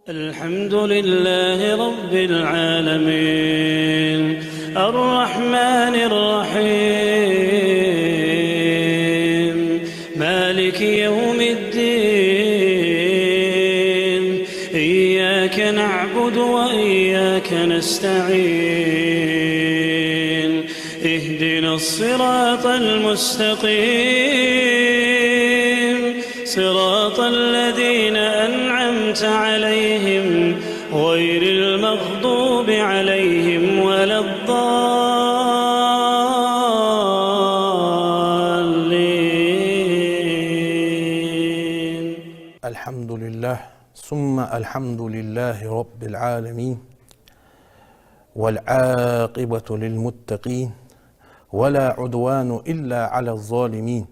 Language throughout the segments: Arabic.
الحمد لله رب العالمين الرحمن الرحيم مالك يوم الدين إياك نعبد وإياك نستعين اهدنا الصراط المستقيم صراط الذين أنعمت عليهم غير المغضوب عليهم ولا الضالين. الحمد لله ثم الحمد لله رب العالمين والعاقبة للمتقين ولا عدوان إلا على الظالمين،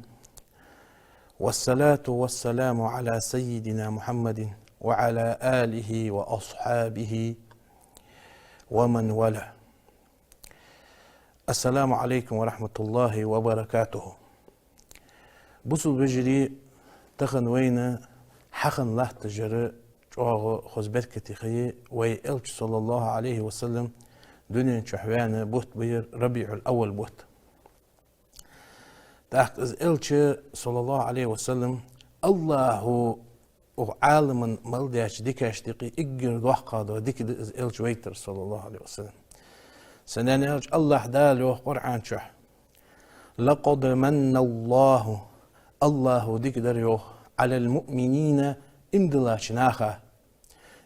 والصلاة والسلام على سيدنا محمد وعلى آله وأصحابه ومن والاه. السلام عليكم ورحمة الله وبركاته. بصل بجري تخن وين حخن الله تجري جوغ خزبت كتخي ويألج صلى الله عليه وسلم دنيا شحوانة بوت بير ربيع الأول بوت تحت إلش صلى الله عليه وسلم الله عالم ملديش ديكاش ديكي إجر دوح قادر ديك إلش ويتر صلى الله عليه وسلم سنان إلش الله داله قرآن شح لقد من الله ديك دريوه على المؤمنين امدلاش ناخا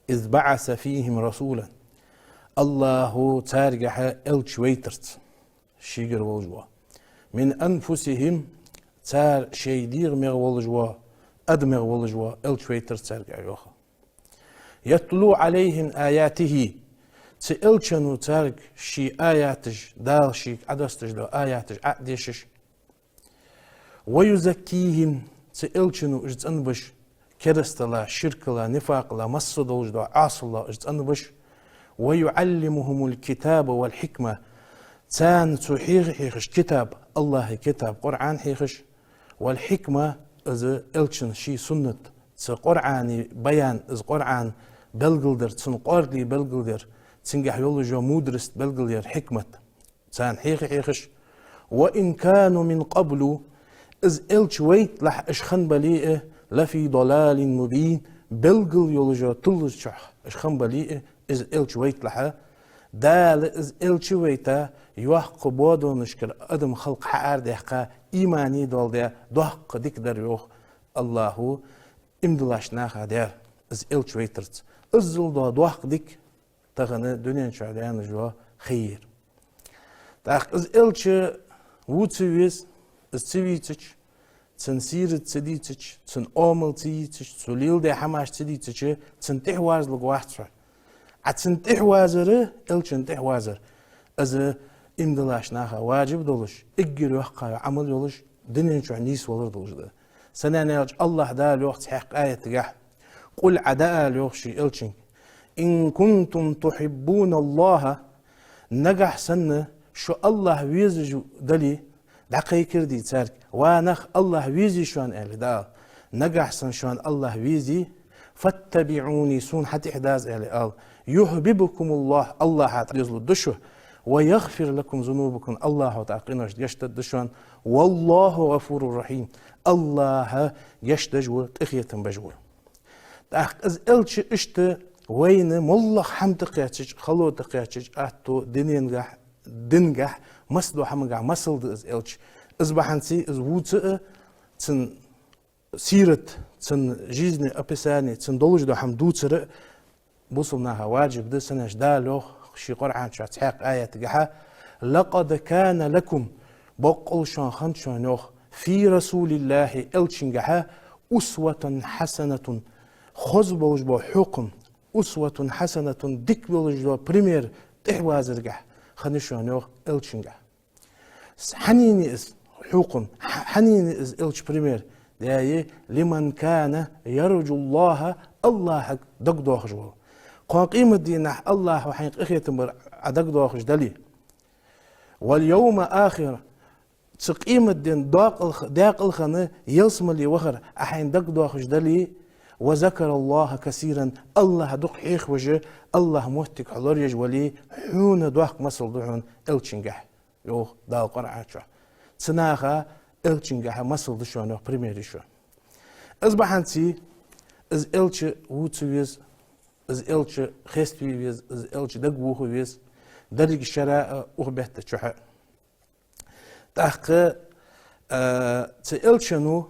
إذ بعث فيهم رسولا الله تارجح إلش ويترت شيجر والجوا من أنفسهم تار شيدير مغولجوا أدمغ والجوا إلشويتر تارجع يوخا يتلو عليهم آياته تإلشنو تارج شي آياتج دال شي عدستج دو آياتج عديشش ويزكيهم تإلشنو اجتنبش كرستلا شركلا نفاقلا مصدوج دو عاصلا اجتنبش ويعلمهم الكتاب والحكمة تان تحيخش كتاب الله كتاب قرآن حيخش والحكمة إذا إلشن شي سنة قرآني بيان إذا قرآن بلغلدر تن قرلي بلغلدر تنجح يولجو مدرس بلغلدر حكمة تان حيخش وإن كانوا من قبل إذ إلش ويت لح إشخن بليئة لفي ضلال مبين بلغل يولجو تلشح إشخن بليئة إذ إلش ويت لح دال إذ إلش ويتا يوحق بودو نشكر أدم خلق حار ديحقا إيماني دول ديا دوحق ديك در يوخ الله امدلاش ناخا دير إذ إلش ويترت إذل دو دوحق ديك تغنى دنيا شعليان جوا خير تاق إذ إلش ووتسويز إذ تسويتش تنسير تسديتش تن أومل تيتش توليل دي حماش تسديتش تن تحواز لقواحتش عتن تحوازر إلشن تحوازر إذا امدلاش ناخا واجب دولش اجر وحقا عمل يولش دنيا شو نيس ولر دولش ده سنان يلج الله دال وقت حق آية تجاه قل عداء لوخشي إلشن إن كنتم تحبون الله نجح سنة شو الله ويزج دلي دقي كردي تارك ونخ الله ويزي شوان أهل دال نجح سن شوان الله ويزي فاتبعوني سون حتى إحداث أهل يحببكم الله حتى الدشوه ويغفر لكم ذنوبكم الله تعقينش يشتد دشوان والله غفور رحيم الله يشتجو تخية بجو تأخذ از إلش اشت وين ملخ حم تقياتش خلو تقياتش أتو دنجح مسدو حمجع مسلد از إلش از بحنسي از ووتأ تن سيرت تن جيزني أبساني تن دولج دو حم دوتر بوصلناها واجب ده سنش دالو شي قرآن شو تحق آية تجحا لقد كان لكم بقول شان خنت شان يوخ في رسول الله إلشن جحا أسوة حسنة خذ بوجبو حكم أسوة حسنة ديك بوجبو بريمير تحوازر جح خنشان يوخ إلشن جح حنيني إز حكم حنيني إز إلش بريمير داي لمن كان يرجو الله دق دوخجو قيمة دين الله وحين إخية عدق دوخج دلي واليوم آخر تقيمة دين داق الخانة يلسم اللي وخر أحين دق دوخج دلي وذكر الله كثيرا الله دق حيخ وجه الله موتك حلور يجولي حون دوق مسل دعون الچنجح يو دال قرعة شو سناخا الچنجح مسل دشون بريميري شو أصبحنتي از الچ ووتويز از الچ خستويز از الچ دقوهويز درج شراء أخبت شحا تحقق تألشنو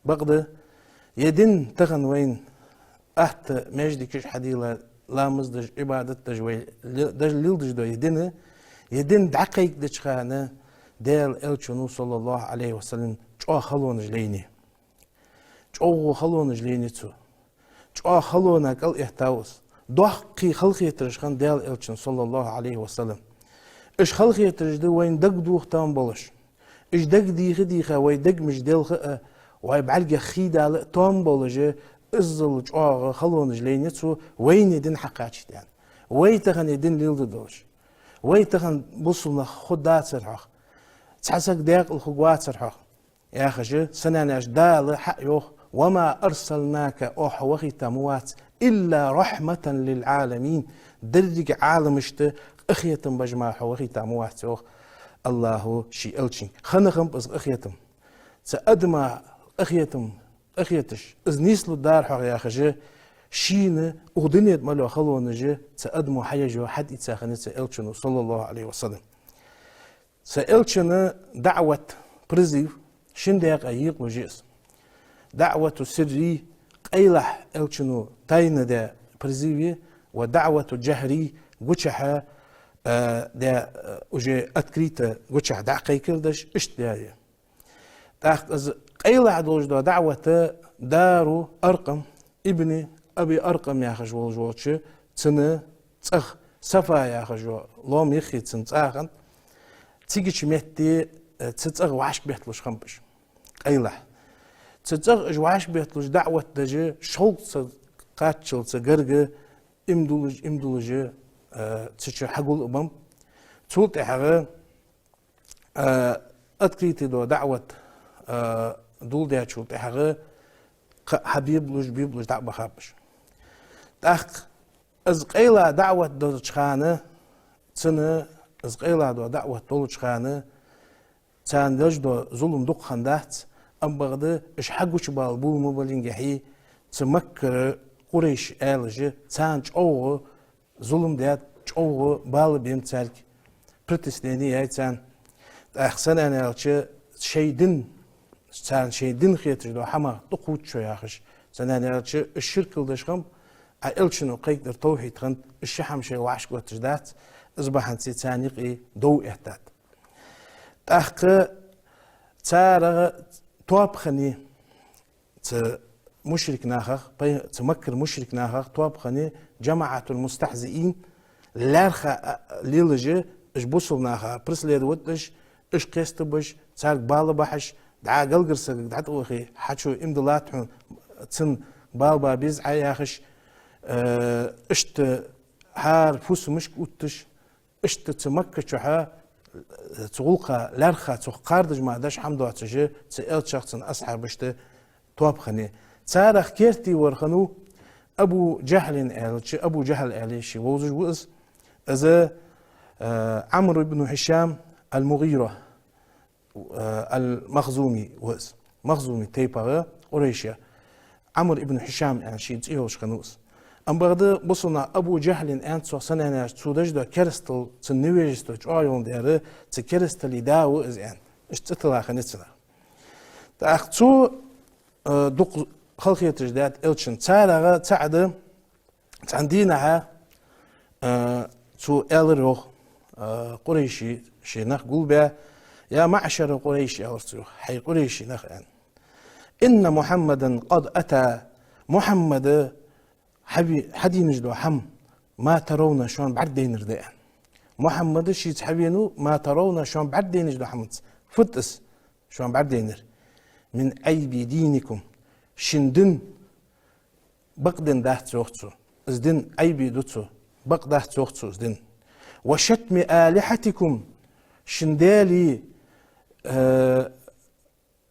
بقدر يدين تغن وين أحت مجدكش حديلا لامز دج عبادة دجوي دج ليل دج دو يدين دقيق دجخانة ديل ألشنو صلى الله عليه وسلم جو خلون جليني جو خلون جليني تو جو خلونا كل إحتاوس دوحقي خلقي ترجخان ديل ألشن صلى الله عليه وسلم إش خلقي ترجدو وين دق دوخ تام بولش إش دق ديخة وي دق مش ديل خاء وي بعلق خيدا تام بولجه إزل جوغ خلون جلينيتو وين يدين حقاتش دان وي تخن يدين ليل دولش وي تخن بصلنا خدات سرحخ تحسك داق الخقوات سرحخ يا أخي سناناش دال حق يوخ وما أرسلناك أوح وخي تموات إلا رحمة للعالمين درج عالم اشت أخيتم بجماح وخي تموات يوخ الله شي ألشين خنخم بس أخيتم سأدمى أخيتش إذ نيسلو دار حق يا أخي شين أغدنيت ملو خلونجي سأدمى حيجو حد إتساخنت سألشن صلى الله عليه وسلم سألشن دعوة برزيف شن داق أيق وجيس دعوة سري قيلح ألشنو تاين دا برزيفي ودعوة جهري قوشها دا وجه أتكريتا قوشها دعقي كردش اشتدايا تاخت قيلح دوج دا دعوة دارو أرقم ابن أبي أرقم يا خجول جوتش تنه تخ صفا يا خجول لوم يخي تنتاخن تيجي مهتي تتغ وعش بيتلوش خمبش قيلح تتغ جواش بيتلوش دعوة دجي شولت قاتشل تجرجة امدولج تشي حقول أمم تولت حاجة أذكرتي دو دعوة دول ده تشولت حاجة حبيب لوج بيبلوج دعوة خابش تأخ از قيلة دعوة دو تشخانة سنة از قيلة دو دعوة دول تشخانة تان دجدو ظلم دق خندات أم بغدا إش حقوش بالبول مبالينجحي تمكر قريش آلجي تان جوه ظلم ديات جوه بال بيمتالك برتستيني يا تان أحسن أنا ألشي شيدن تان شيدن خيتر حما تقوت شو يا أخش سنة ألشي الشرك الدشخم ألشنو قيقدر توحيد خند الشحم شي وعشق وتجدات أصبحت تانيقي دو إحتاد تأخ تارغ توابخني مشرك ناخخ تمكر مشرك ناخخ توابخني جماعة المستهزئين لارخا ليلجي اش بوصل ناخا برس ليد ودش اش قيستبش تارغ بالا بحش دعا قلقرسك دعا توخي حاتشو امدلاتحون تن بالبا بيزعي ياخش اشت هار فوس مشك اوتش اشت تمكر شوحا تغلقا لارخا تقاردج ما داش حمدو عتجي تسأل شخص أسحر بشته توابخني تارخ كيرتي ورخنو أبو جهل أبو جهل آلشي ووزج وإز إذا عمرو بن هشام المغيرة المخزومي وإز مخزومي تيبا قريشيا عمرو بن هشام يعني شيء تيهوش خنوس أم بغدا بصنا أبو جهل أنت سنة ناس تودج دا كرستل تنويجستو جايون داره تكرستل يداو إزين اشتتلا خنتلا تأخذوا دق خلقية تجداد إلشن تارغا تعد تعندينها تو إلروخ قريشي شي نخ قلبه يا معشر قريشي أرسلوا حي قريشي نخ إن محمدا قد أتى محمد حدي نجدو حم ما ترون شلون بعدين رداء محمد شي تحبينو ما ترون شلون بعدين نجدو حمد فتس شلون بعدين من عيب دينكم شندن بقدن دهت سوختو ازدن عيبي دوتسو بق دهت سوختو ازدن وشتم آلحتكم شندالي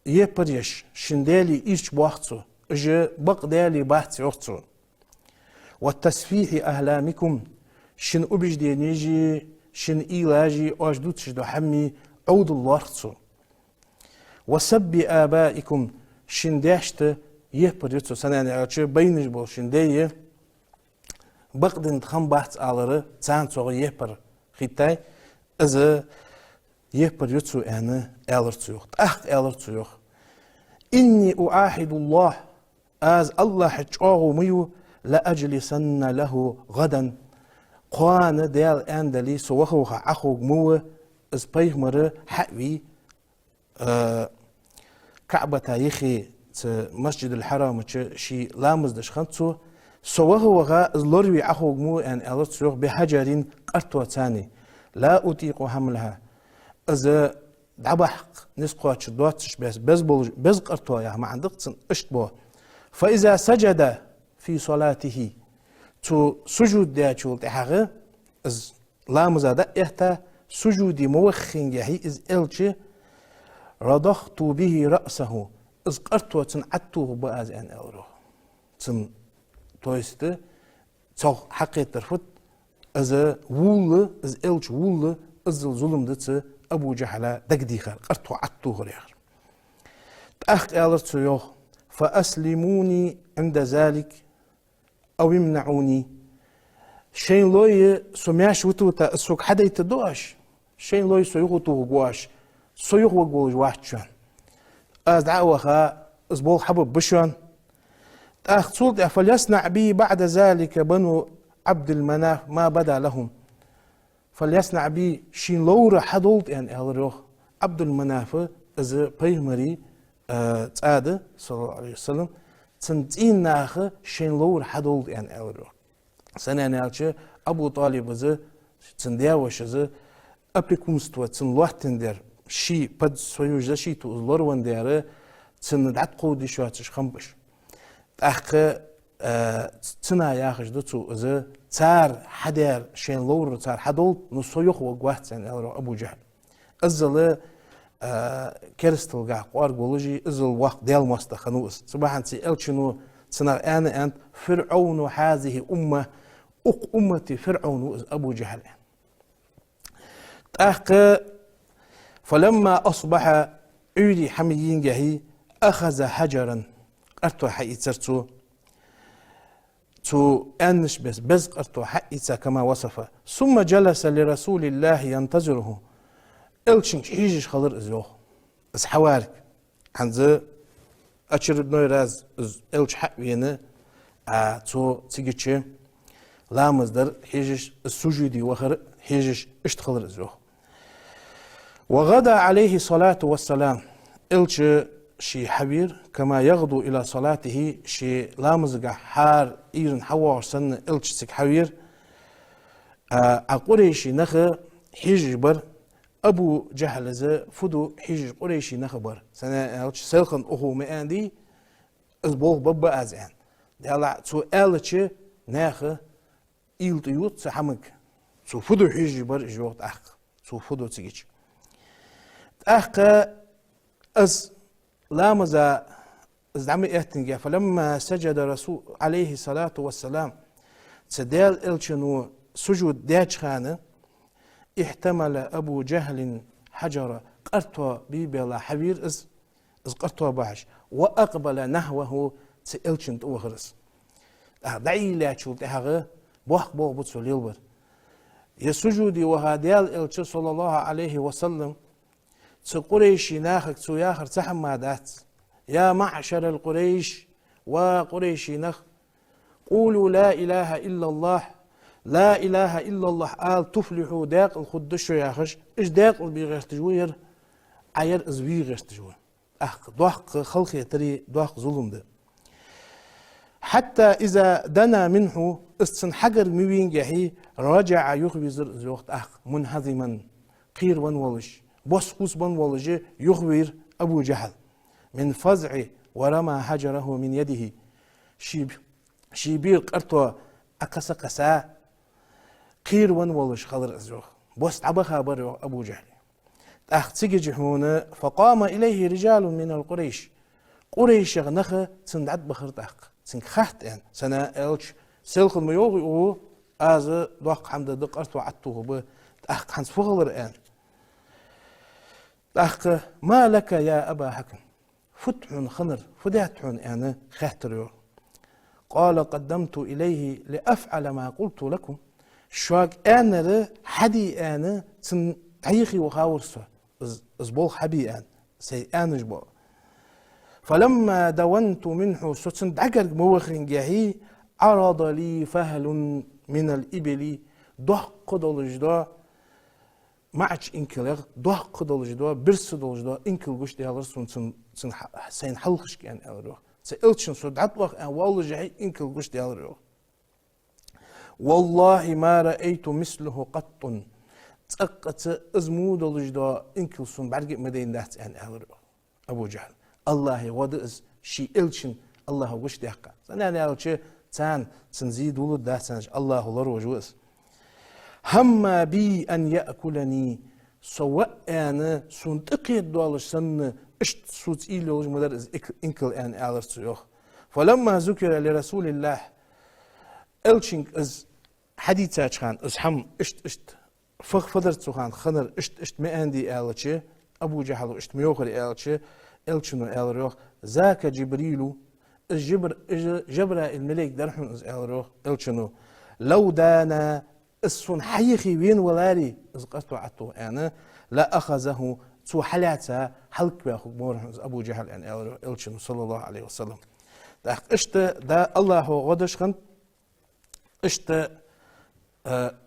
يبريش شندالي إيش بوختسو اجي بق دالي بحث يوختو والتسفيح أهلامكم شن أبج دي نيجي شن إيلاجي أجدود شدو حمي عود الله رتسو وسب آبائكم شن داشت يهبر يتسو سناني أغتشي بينج بول شن دي بقدن تخم بحث آلري تسان صغي يهبر خيتاي إذا يهبر يتسو أنا آلرتو يوخ آلرتو يوخ إني أعاهد الله از الله حجاغو ميو لأجلسن له غدا قوان ديال اندلي سوخوخ اخوغ مو از بيغمر حقوي كعبة يخي مسجد الحرام شي لامز دشخنتو سوخوخ از لوروي اخوغ مو ان الرتسوخ بحجر ارتو تاني لا اطيق حملها از دعبحق نسقوا تشدواتش بس قرتو يا ما عندك اشتبو فإذا سجد في صلاته تو سجود دا چولت حقه از لامزاده احتا سجودي موخين يهي از الچه رضخت به رأسه از قرتو تن عدتوه باز ان الرو تن تويست تو حقي ترفت از وول از الچ وول از ظلم دت ابو جهل دقدي خر قرتو عدتوه ريخ تأخ الرتو يوخ فأسلموني عند ذلك أو يمنعوني شين لوي سمعش وتوتا السوق حدا يتدوش شين لوي سيغوتو غواش سيغو غوج واحد از دعوها اسبول حبب بشون تأخذ فليصنع بي بعد ذلك بنو عبد المناف ما بدا لهم فليصنع بي شين لورا حدولت يعني الروح عبد المناف از بيمري تعاد صلى الله عليه وسلم تنتين ناخ شين لور حدولت يعني الروح سنة نالش أبو طالب وز تندياوش وز أبيكمستوا تنلوحتن در شي بد سويوج شي تو لورون در تندعت قودي شواتش خمبش أخ تنا ياخش دتو وز تار حدر شين لور تار حدولت نصيخ وقوات يعني الروح أبو جهل أزل كرستل قاع قارقولوجي إزل وقت ديال مستخنوس صباحا سيألشنو تنا أنا أنت فرعون هذه أمة أمتي فرعون أبو جهل تأخ فلما أصبح عيدي حميين جهي أخذ حجرا أرتو حقيترتو تو أنش بس أرتو حقيتر كما وصف ثم جلس لرسول الله ينتظره إلشنك حيجش خلر إزيوه إز حوارك عنده أشرد نويراز إلش حقوينه تو تيجي لامز در حيجش السجودي وخر حيجش اشتخلر إزيوه وغدا عليه الصلاة والسلام إلش شي حبير كما يغدو إلى صلاته شي لامز حار إيرن حوار سن إلش سك حبير أقوليشي نخ حيجش بر أبو جهل ز فدو حيج قريشي نخبر سنة سلخن أخو مأندي أزبوغ بابا أزعان دالا تو ألتش ناخ إيل تيوت سحمك تو فدو حيج بر جوت أخ تو فدو تيجي أخ أز لامزا أز دعمي إهتنجا فلما سجد رسول عليه الصلاة والسلام تدال إلشنو سجود داج خانه احتمل أبو جهل حجر قرطوا بيبلا حبير إز قرطوا باش وأقبل نحوه تألشن توخرس دعي لا تشول تهغه بوح بوح بتسول يلبر يسجودي وهاديال إلش صلى الله عليه وسلم تقريشي ناخك تياخر تحمادات يا معشر القريش وقريشي نخ قولوا لا إله إلا الله لا إله إلا الله قال تفلحوا داق الخدش يا خش إيش داق بيغير تجوير عير إز بيغير تجوير أخ ضحك خلق تري ضحك ظلم ده حتى إذا دنا منه استنحجر مبين جهي رجع يخبر زوقت أخ منهزما قير ونولج بسقوس ونولج يخبر أبو جهل من فزع ورمى حجره من يده شيبير قرطة أكسا قسا قير ونولش خضر أزوخ بوست عبا خابر أبو جهل أختيج هنا فقام إليه رجال من القريش قريش نخ تندعت بخرتاق تنخت يعني سنة إلش سلخ الميوغ هو از دوق حمد دقرت وعدته ب تأخ حنس فغلر يعني تأخ ما لك يا أبا حكم فتح خنر فدعت يعني خاطر قال قدمت إليه لأفعل ما قلت لكم شاك أنا حدي أنا تن تعيخي وخاورسه أزبول حبي أنا سي أنا جبول فلما دونت منه ستن دعجر موخن جاهي عرض لي فهل من الإبل دق دولجدا معش إنكلر دق دولجدا برس دولجدا إنكل قش ديالر سن سين حلقش كان ألروه سألتشن سدعت وقت أن والله جاهي إنكل قش ديالر والله ما رأيت مثله قط تأقت أزمو دولجدا إنكل سن بعرق مدين دهت أن ألروه أبو جهل الله ودأز شي إلشن الله وش دهقة أنا ألشي تان تنزيد ولد ده تنج الله الله وجوز هم بي أن يأكلني سواء أنا سنتقي الدولش سن اشت سوت إيلوج مدرز إنكل أن ألرتيوه فلما ذكر لرسول الله إلشنك از حديثات خان از هم اشت فدرت خان خنر اشت ما عندي ألشي أبو جهل اشت ميوخر ألشي إلشنو ألروه ذاك جبريل جبرائيل الملك درحون از ألروه إلشنو لو دانا الصن حيخي وين ولاري از قصتو عطو أنا لا أخذه تو حلاتها حلق بأخو مورحون أبو جهل أن ألروه إلشنو صلى الله عليه وسلم اشت دا الله غدش خند اشت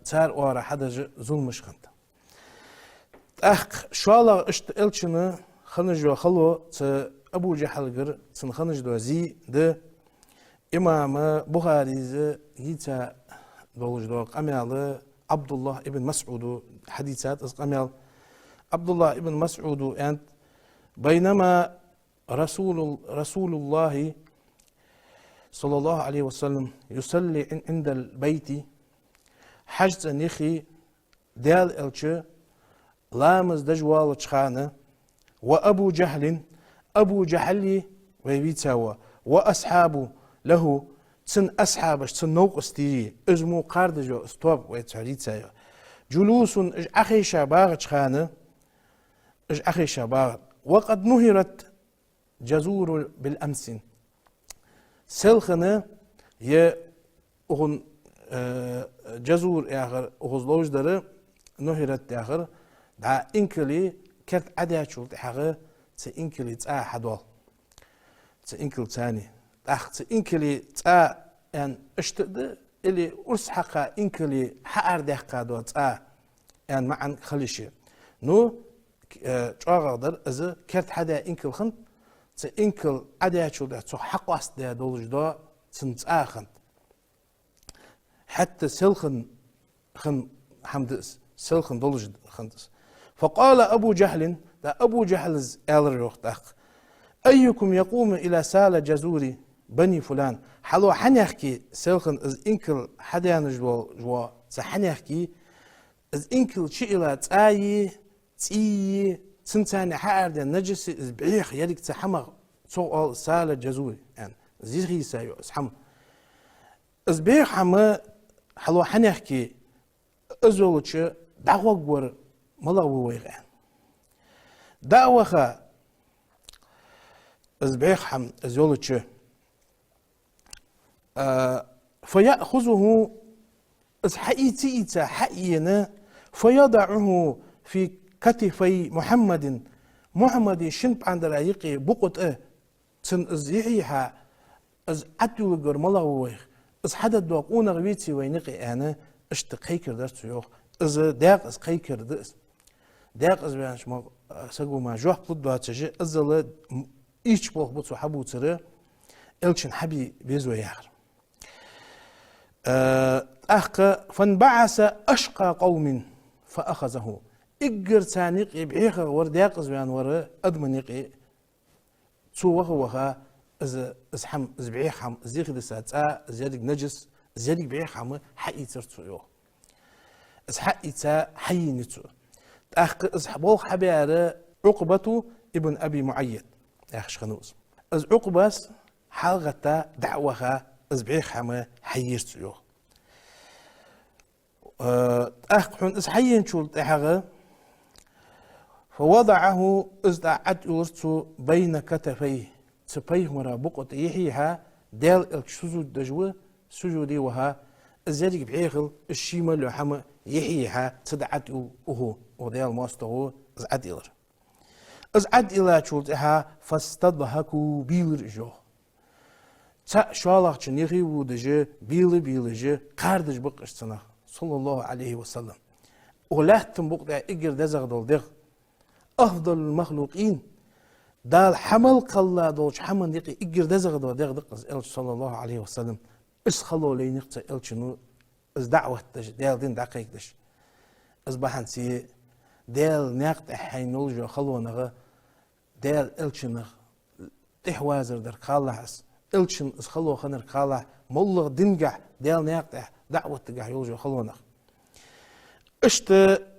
تار وارا حدا ظلمش خند شو الله اشت إلشنو خنج وخلو ت أبو جهل جر تن خنج دوزي ده إمام بخاري ز هيتا دولج دو قميال عبد الله ابن مسعود حديثات قميال عبد الله ابن مسعود أنت بينما رسول الله صلى الله عليه وسلم يصلي عند البيت حجز نخي دال الش لامز دجوال تشخانه وأبو جهل أبو جهل ويبيتاوا وأصحابه له تن أصحابش تن نوق استيري أزمو قاردجو استوب ويتعريتايا جلوس أخي شاباغ تخانة أخي شاباغ وقد نهرت جزور بالأمسن سلخنا ي أغن جزور آخر أغزلوج داره نهرت آخر دا إنكلي كرت عدها شولت حاجة تإنكلي تأ حدوال تإنكل تاني تإنكلي تأ أن اشتد اللي أرس حقا إنكلي حقر دهقا دو تأ أن معن خليشي نو شاغدر إذا كرت حدا إنكل خنت تإنكل عدها شولت تو حق واس ده دولج دو تنتأ خنت حتى سلخن خن حمدس سلخن دولج خنتس فقال أبو جهل أبو جهل أيكم يقوم إلى سال جزوري بني فلان حلو حنيحكي سلخن از إنكل حديان جوا سحنيحكي از إنكل شئلا تأي سنتاني حارد نجس از بعيخ يدك تحمغ سوء سال جزوري يعني زيغي سايو اسحم از بعيخ حما حلو حنيحكي ازولوش دعوة قور ملاوي ويغان دعوة ازبعيخ حم ازولوش فيأخذه از حقيتيتا حقينا فيضعه في كتفي محمد شنب عند رايقي بقط تن از يحيها از عدو قر ملاوي ويغ از حدا دوقونا غويتي وينقي انا اشتقي كردرت يوخ از داق از قي كردس داق از بيانش ما سقو ما جوح بضو هاتشي ازل ايش بوخ بطو حبو ترى الشن حبي بيزو ياخر اخ فانبعث اشقى قوم فاخذه اجر تانيق يبعيخ ور داق از بيان ور ادمنيق تو وخا از حم از بعيخ حم زيخ دسات زيادك نجس زيادك بعيخ حم حقي ترتو يو از حقي تا حينتو أخ إصحابه حبيارة عقبة ابن أبي معيط أخش خنوس از عقباس حلقة دعوها از بعيخ حما حيرتيو أخحون از حيين شول تحغى فوضعه از دعت ورتو بين كتفيه تبيه مرا بقط يحيها دال السجود دجوه سجودي وها الزرق بعيخل الشيمة لو حما يحيها تدعت وهو ودال ماستو زعد إلر زعد إلى شولتها فاستضحكوا بيلرجو تا شالق چنيخي ودجه بيلجه قاردج بقشتنا صلى الله عليه وسلم ولاتم بقدا اجر دزغ دولدغ افضل المخلوقين دال حمل قلا دوش حمل دقي اجر دزغ دولدغ دق صلى الله عليه وسلم اس خلو لي نقطه الشنو از دعوه دال دين دقيق دش از بحنسي دال نقط حينول جو خلونغه دال الشنغ تحوازر در خلاص الشن از خلو خنر خلا مولغ دنجح دال نقط دعوه تجح يولجو خلونغ اشت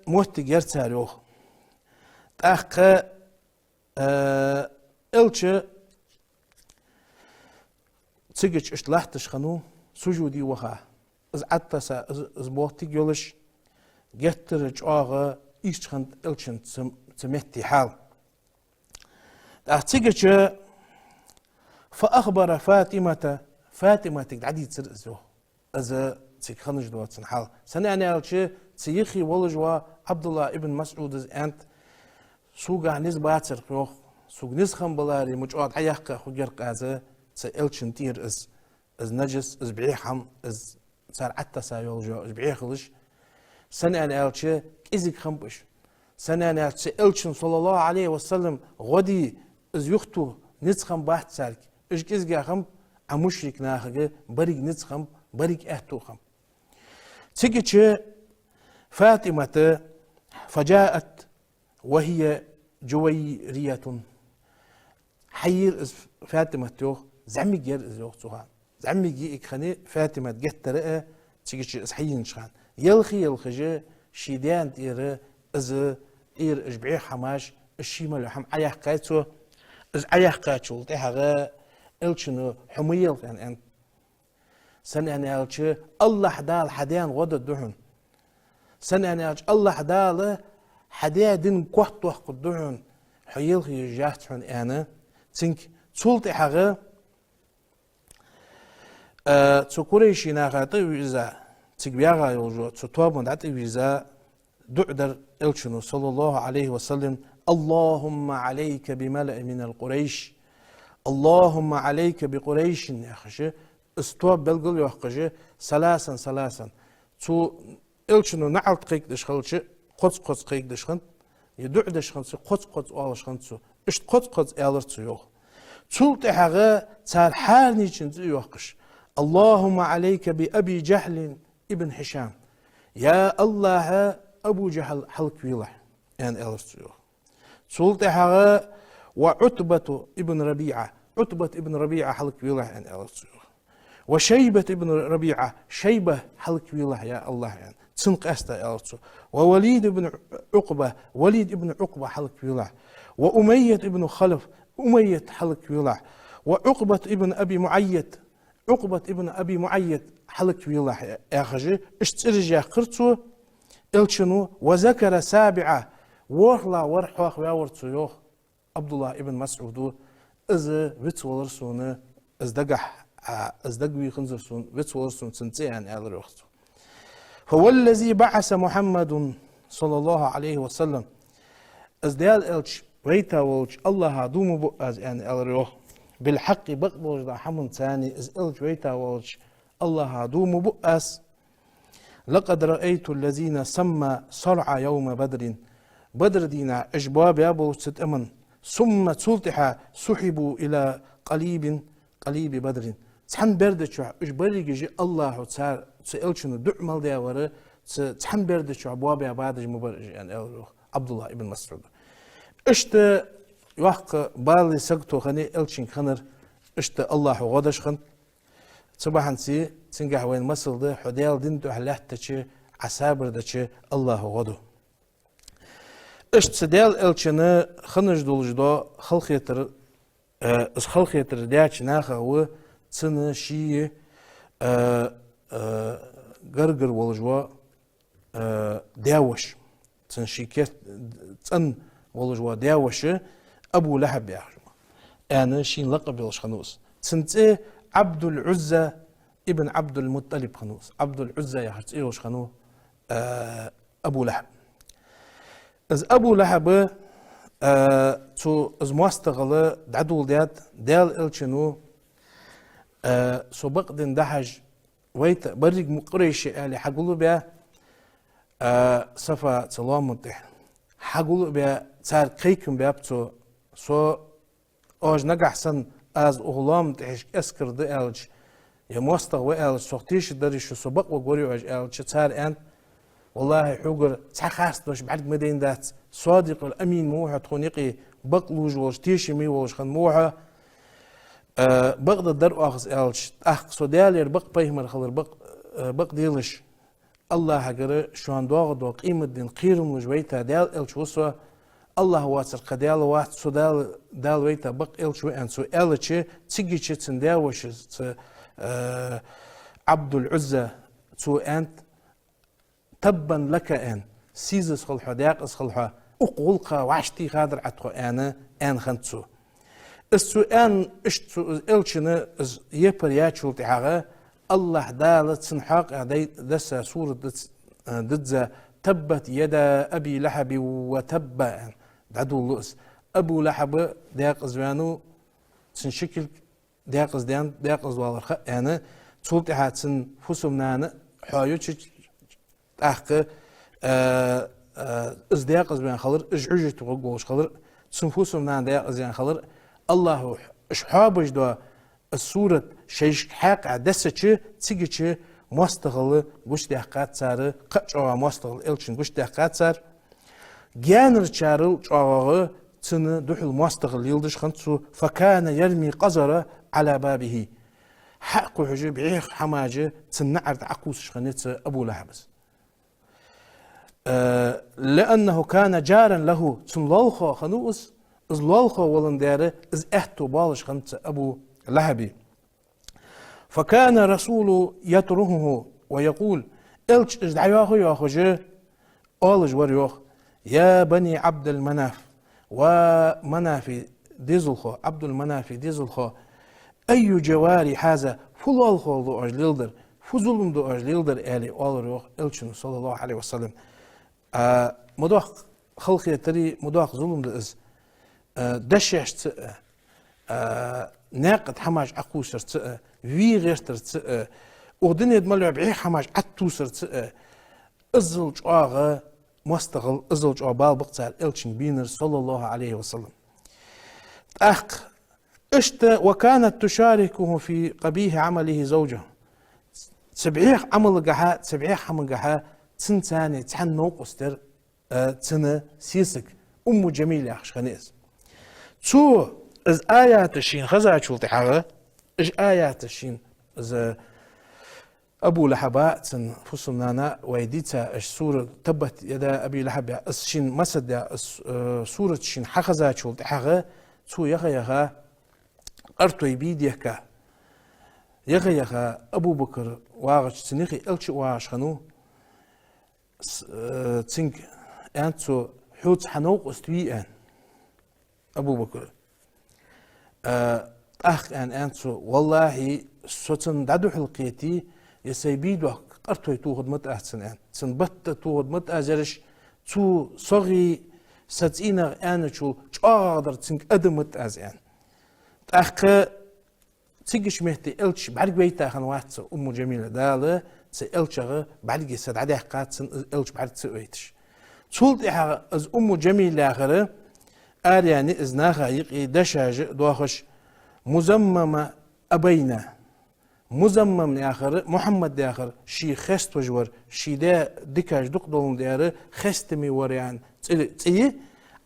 موت جرتاريو تاخ الچ تيجش اشت لاحتش خنو سجودي وها از عطسا از بوتي يولش جترج اغا ايش خند الچن تمتي حال تيجش فاخبر فاطمه تقعدي تسرزو از تيك خنج دوتن حال سنه انا الچ تيخي ولجوا عبد الله ابن مسعود انت سوغا نسباتر روح سوغ نسخن بلاري مجعود حياقه خجر قازه تلچن تير از نجس از بعيحم از صار عتا سايولجو از بعيخلش سنه انا الچ ازيك خمبش سنه انا الچن صلى الله عليه وسلم غدي از يختو نسخن بحت سالك اش ازيك خم امشرك ناخه بريق نسخن بريق اهتوخم تيجي فاطمة فجاءت وهي جويرية حير فاطمة توخ زعمي جير زوجتها زعمي جي إكخاني فاطمة جت رأى تيجي حيين شخان يلخي شيدان تير از إير إجبعي حماش الشيمة لحم عيح قايتو از عيح قايتو تيها الشنو حميل يعني أنت سنة أنا ألش الله حدال حديان غدا دهن سنة أنا ألش الله حدال حديان قحط وحق دهن حيل هي جاتحن أنا تنك سلطة حاجة تكوريشي ناقاتي ويزا تكبياغا يوجو تطواب دعتي ويزا دعدر إلشنو صلى الله عليه وسلم اللهم عليك بملأ من القريش اللهم عليك بقريش يا خشي استوى بلغل يوحقجي سلاسا تو إلشنو نعلت قيك دشخلشي قوز قيك دشخن يدع دشخنسي قوز آلشخنسو اشت قوز آلرتسو يوخ تولت حاجة تال حال نيشن يوحقش اللهم عليك بأبي جهل ابن هشام يا الله أبو جهل حلق ويلح يعني آلرتسو يوخ تولت حاجة وعتبة ابن ربيعة عتبة ابن ربيعة حلق ويلح يعني آلرتسو يوخ وشيبة ابن ربيعة شيبة حلق ويلح يا الله يعني تنق أستا يالرتسو ووليد ابن عقبة وليد ابن عقبة حلق ويلح وأمية ابن خلف أمية حلق ويلح وعقبة ابن أبي معيط عقبة ابن أبي معيط حلق ويلح يا خجي اشترجع قرتو الشنو وذكر سابعة ورلا ورحوخ وياورتسو يوخ عبد الله ابن مسعود إذ ويتولرسون إذ دقح أزدقوي خنزرسون ويتولرسون سنتين على الوقت هو الذي بعث محمد صلى الله عليه وسلم أزديال إلش ويتا وولش الله دوم بؤز يعني على الوقت بالحق بقبوج دا حمن ثاني إز إلش ويتا وولش الله دوم بؤز لقد رأيت الذين سمى صرع يوم بدر دينا إجباب يابو ستأمن ثم تلتحى سحبوا إلى قليب بدر تحن بردشوا إجباري جي الله تعالى سألشنو دعمل ديوارة تحن بردشوا أبواب عبادج مبرج يعني عبد الله ابن مسعود اشت يوحق بالي سقطو خني ألشين خنر اشت الله غدش خن صباحا سي تنجح وين مسل ده حديال دينتو حلحتشي عسابر دشي الله غدو اشت سديال ألشنا خنج دولجدو خلقيتر از خلقی تردیاچ ناخه و تن شیء گرگر ولجوا داوش تن شیء کت تن ولجوا داوش أبو لهب يحجم أنا شين لقب يلش خنوس تنتي عبد العزة ابن عبد المطلب خنوس عبد العزة يحجز يلش خنو أبو لهب از أبو لهب تو از مستغل دعدول دال الشنو سبق دين دحج ويت بريق مقريش اللي حقولوا بيا صفا سلامته حقولوا بيا صار كيكم بيا بتو سو آج نجحسن از اغلام تحش اسكر ده الج يا مستغ والج سختيش دريش سبق وقوري واج الج صار انت والله حجر تخاست باش بعد مدين دات صادق الامين موحة تخونيقي بقلوج وش تيشمي وش خن موحة بقد الدر اخذ الج اخ سودالير بق بيهمر خلر بق ديلش الله حجر شوان دو قيمة دين قيرم وجويتا دال الج وسوا الله واتر قدال وات سودال دال ويتا بق الج وان سو الج تيجي تنداو وش عبد العزة تو انت تبا لك ان سيز اسخلحو داق اسخلحو اقولقا وعشتي خادر عتخو ان خنتسو السو ان اشتو الچنه يبر ياچول تحاغه الله دالت سنحاق دسا سورة ددزا تبت يدا ابي لهب وتب دعدو اللؤس ابو لهب داق ازوانو سنشكل داق ازدان داق ازوالرخ انا تولت حاتسن فسمنان حايو أحق ازدياق ازبان خلر اجعجة تغوش خلر سنفوسهم نان دياق ازيان خلر الله اشحابج دوا السورة شيش حاق عدسة تيجي مستغل وش ديحقات سار قطعوا مستغل الشن وش ديحقات سار جانر شارل جاغه تن دحل مستغل يلدش خنتسو فكان يرمي قزرة على بابه حق حجب عيخ حماجة تنعرض عقوس شخنت أبو لهبس لأنه كان جارا له تنلالخو خنوس از لالخو ولنداره از احتو بالش خنت أبو لهبي فكان رسول يطرحه ويقول الش ازدعيوه ياخوجه آلج وريوخ يا بني عبد المناف ومنافي ديزلخو عبد المنافي ديزلخو أي جواري هذا فلالخو دو أجليلدر فزلم دو أجليلدر آلي آلريوخ الشن صلى الله عليه وسلم مدوخ خلقية تري مدوخ ظلم دو از دشيش تأ ناقد حماج عقوسر تأ في غيرتر تأ وغدني دمالو بعي حماج عتوسر تأ ازل جواغ مستغل ازل جوا بالبقتال الشن بينر صلى الله عليه وسلم أخ اشت وكانت تشاركه في قبيح عمله زوجه سبعيخ عمل جها سبعيخ عمل جها تنتاني تحن نوقستر تنا سيسك جميل يا خنيس تو از آيات الشين خزا شو تحاغه اش آيات الشين از أبو لهب تن فصلنا ويديتا اش سورة تبت يدا أبي لهب اس شين مسد يا سورة شين حخزا شو تحاغه تو يغا أرتوي بيديكا يغا أبو بكر واغش تنيخي ألش واغش خنو تنك أنتو حوت حنوق استويئان أبو بكر أخ أنتو والله ستن دادو حلقيتي يسيبيدو أرتوي تو خدمت أحسن أن سنبت تو خدمت أزرش تو صغي ستينا أنشو جادر تنك أدمت أزيان أخ تيجيش مهتي إلش بعد بيتا خنوات جميلة دالة سألشغ بعد جسد عدي حقات سن إلش بعد تسويتش تولد إحنا از جميلة آخره آرياني إزناخا يقي دشاج دواخش مزمم أبينا مزمم آخر محمد دي آخر شي خست وجور شي دا دكاج دق دولن دياره خستمي وريان تي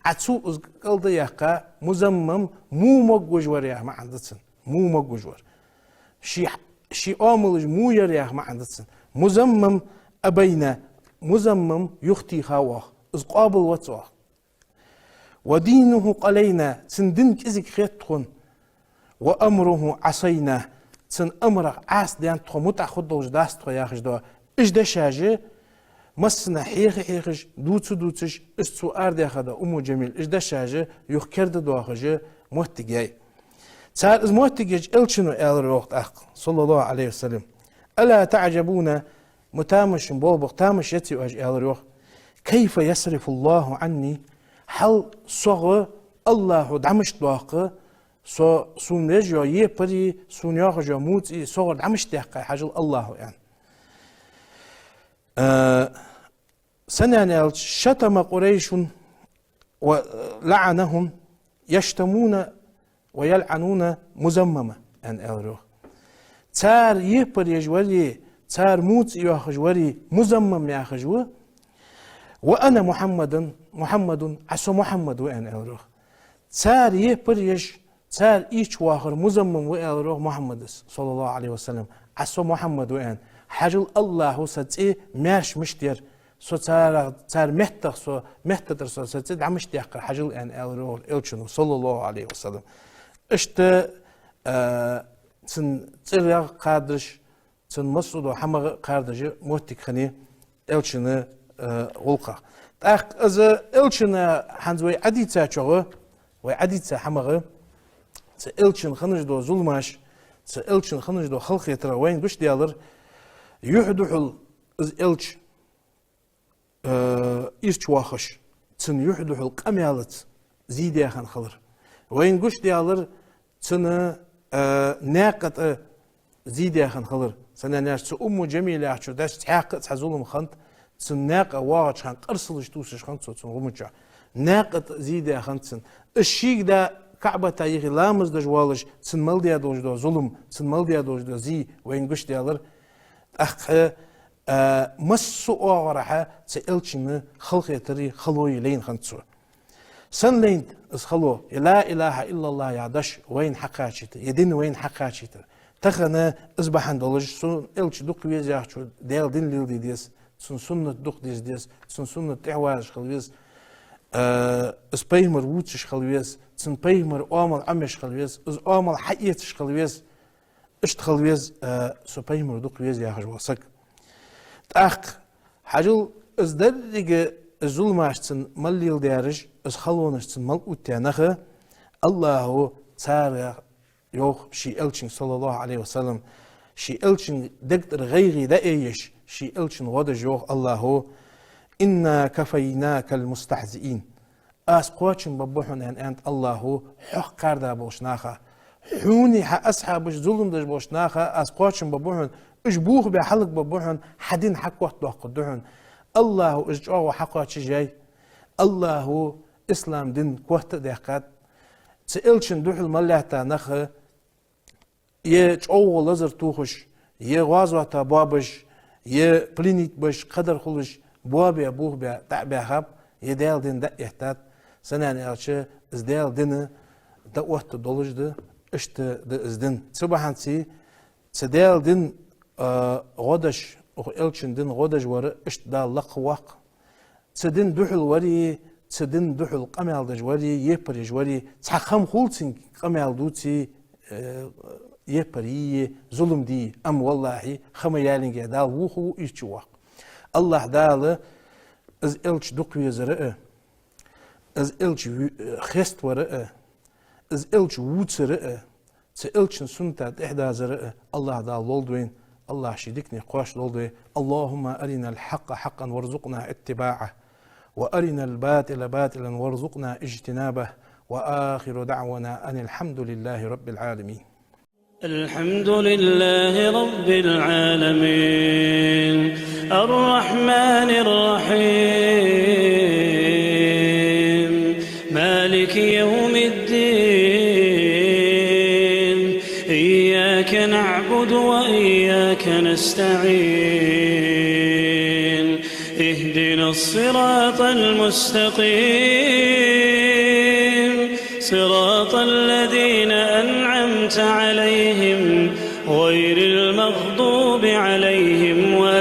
عتسو از قلد يحقا مزمم مو مقوج ورياه ما عندتسن مو مقوج ور شي آملج مو يرياه ما عندتسن مزمم أبينا مزمم يختي خاوه از قابل وطوه ودينه قلينا سندن كزك خيطخن وأمره عصيناه تن أمره عاس ديان تخموت أخد دوج داست خياخش دو إجدا شاجة مسنا حيخش دوتش استو أرد أخدا أمو جميل إجدا شاجة يخكرد دو أخجة موتقاي سار إز موتقاج إلشنو إل روغت أخ صلى الله عليه وسلم ألا تعجبون متامش بوبق تامش يتي أج إل روغ كيف يصرف الله عني حل صغ الله دعمش دواقه سونج يا يبري سونياخ يا موتي صغر دعمش دقة حاجة الله يعني سنة شتم قريش ولعنهم يشتمون ويلعنون مزممة أن ألروه تار يبر يجوري تار موت يخجوري مزمم يخجور وأنا محمد عسو محمد وأن ألروه تار يبر يج تار إيش واخر مزمم وألروه محمد صلى الله عليه وسلم عسو محمد وأن حاجل الله ستي ماش مشتير سو تار مهتر سو مهتر سو ستي دعمش دقة حاجل أن ألروه إلشنو صلى الله عليه وسلم اشت تن تريغ قادرش تن مصود وحمغ قادرش موتك خني إلشنو غلقة تاق از إلشنو حنزوي عديتا چوغو وعديتا حمغ إلشن خنج دو ظلماش إلشن خنج دو خلق يترى وين دوش ديالر يحدحل از إلش إيرش واخش تن يحدحل قميالت زيدي خان خلر وين قش ديالر تن ناقة زيدي خان خلر سنة ناس أمو جميلة عشو داش تحاق تحزولهم خانت تن ناقة واغج خان قرصلش توسش خانت تن غمجع ناقة زيدي خانت تن الشيك دا كعبة تايخي لامز دا جوالش تن ملديا دوج دا ظلم تن ملديا دوج دا زي وين قش ديالر أخ مسو أغرحة سألتشن خلق يتري خلوي لين خانتسو سن لين اس خلو لا إله إلا الله يعدش وين حقاتشت يدين وين حقاتشت تخنا اصبحن دولج سن إلش دوك ويز يحشو ديال دين ليل ديس سن سنة دوك ديس سن سنة تعواج خلويز اس بيمر ووتش خلويز سن بيمر آمل عمش خلويز اس آمل حقيتش خلويز اشت خلويز سو بيمر دوك ويز يحش واسك تأخ حاجل از درجة الظلماشتن مليل دارج از خلونشتن ملقوت تانخه الله تعالى يوخ شي إلشن صلى الله عليه وسلم شي إلشن دكتر غيري دا ايش شي إلشن ودج يوخ الله إنا كفيناك المستهزئين أسقواتشن ببوحن أنت الله حق قاردا بوشناخه حوني أصحابش ظلم دج بوشناخه أسقواتشن ببوحن اجبوخ بحلق ببوحن حدين حق وقت وقدوحن الله اجعوه حقات جاي الله اسلام دين كوهت دقات سئلشن دوح الملاحة نخ يجعوه لزر توخش يغازوة بابش يبلينيت بش قدر خلش بوابي ابوه بيا تعبي خاب يدال دين دا يحتات سناني الشي ازدال دين دا وقت دولج دا اشت دا ازدين سبحان سي سدال دين غدش إلشن دين غدش ورا اشت دا لقواق تدين دوحل وري تدين دوحل قمال دج وري يبرج وري تحخم خولتين قمال دوتي يبري ظلم دي أم والله خميالين جدا وخو إيشواق الله دال از إلش دقوي زرقة از إلش خست ورقة از إلش ووت زرقة تإلشن سنة إحدى زرقة الله دال لولدوين الله شديكني قواش لولدوين اللهم أرنا الحق حقا وارزقنا اتباعه وأرنا الباطل باطلا وارزقنا اجتنابه وآخر دعونا أن الحمد لله رب العالمين. الحمد لله رب العالمين الرحمن الرحيم مالك يوم الدين إياك نعبد وإياك نستعين اهدنا الصراط المستقيم صراط الذين أنعمت عليهم غير المغضوب عليهم ولا